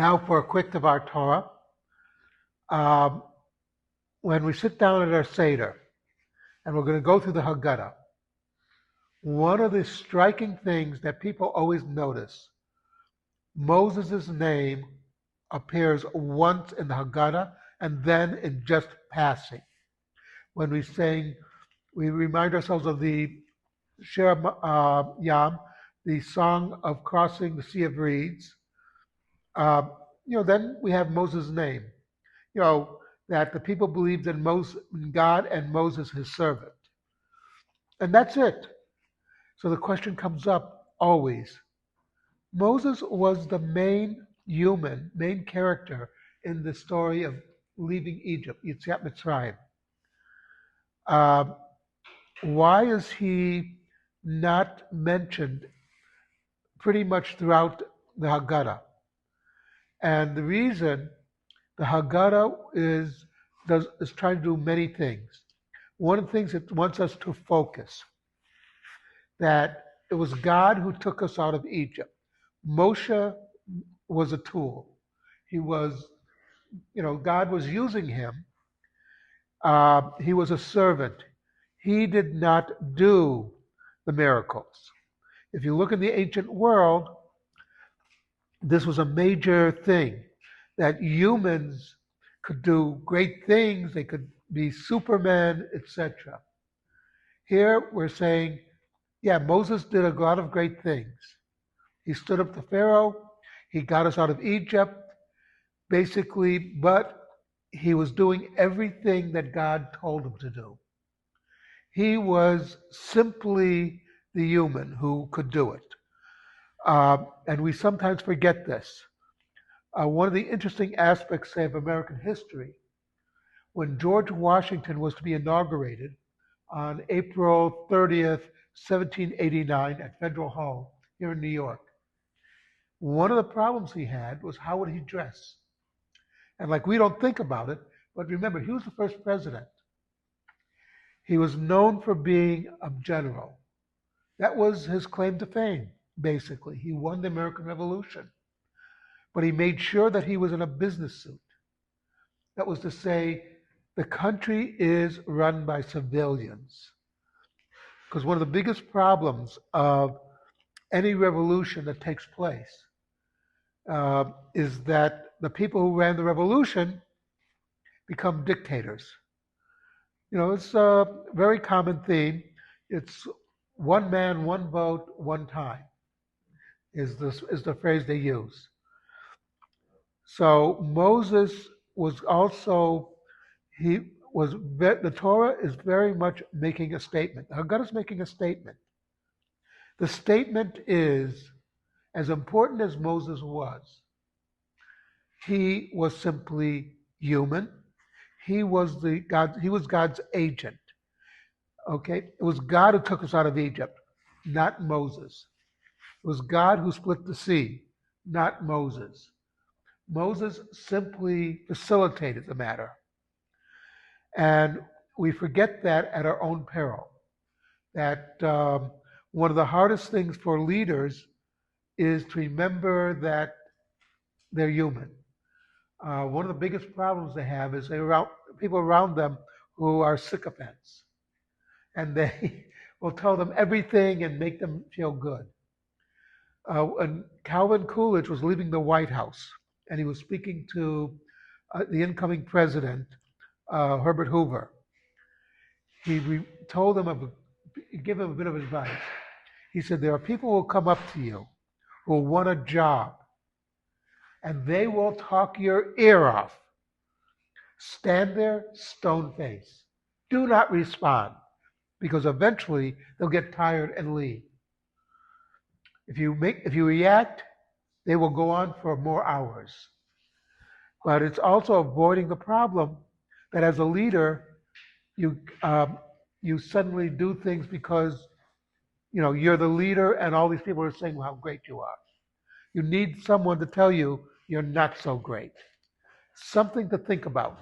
Now for a quick of our Torah. Um, when we sit down at our Seder, and we're going to go through the Haggadah, one of the striking things that people always notice, Moses' name appears once in the Haggadah and then in just passing. When we remind ourselves of the Shir Yam, the song of crossing the Sea of Reeds. Uh, then we have Moses' name. That the people believed in God and Moses, his servant. And that's it. So the question comes up always. Moses was the main character in the story of leaving Egypt, Yetziat Mitzrayim. Why is he not mentioned pretty much throughout the Haggadah? And the reason the Haggadah is trying to do many things. One of the things it wants us to focus, that it was God who took us out of Egypt. Moshe was a tool. He was, God was using him. He was a servant. He did not do the miracles. If you look in the ancient world, this was a major thing, that humans could do great things, they could be supermen, etc. Here we're saying, yeah, Moses did a lot of great things. He stood up to Pharaoh, he got us out of Egypt, basically, but he was doing everything that God told him to do. He was simply the human who could do it. And we sometimes forget this. One of the interesting aspects, say, of American history, when George Washington was to be inaugurated on April 30th, 1789 at Federal Hall here in New York, one of the problems he had was how would he dress? And we don't think about it, but remember, he was the first president. He was known for being a general. That was his claim to fame, basically. He won the American Revolution. But he made sure that he was in a business suit. That was to say, the country is run by civilians. Because one of the biggest problems of any revolution that takes place is that the people who ran the revolution become dictators. It's a very common theme. It's one man, one vote, one time is the phrase they use. So Moses was also, the Torah is very much making a statement. Haggadah is making a statement. The statement is, as important as Moses was, he was simply human. He was God's agent. Okay? It was God who took us out of Egypt, not Moses. It was God who split the sea, not Moses. Moses simply facilitated the matter. And we forget that at our own peril. That one of the hardest things for leaders is to remember that they're human. One of the biggest problems they have is people around them who are sycophants. And they will tell them everything and make them feel good. When Calvin Coolidge was leaving the White House, and he was speaking to the incoming president, Herbert Hoover, he gave him a bit of advice. He said, there are people who will come up to you who want a job, and they will talk your ear off. Stand there, stone face. Do not respond, because eventually they'll get tired and leave. If you react, they will go on for more hours. But it's also avoiding the problem that as a leader, you suddenly do things because you're the leader and all these people are saying how great you are. You need someone to tell you you're not so great. Something to think about.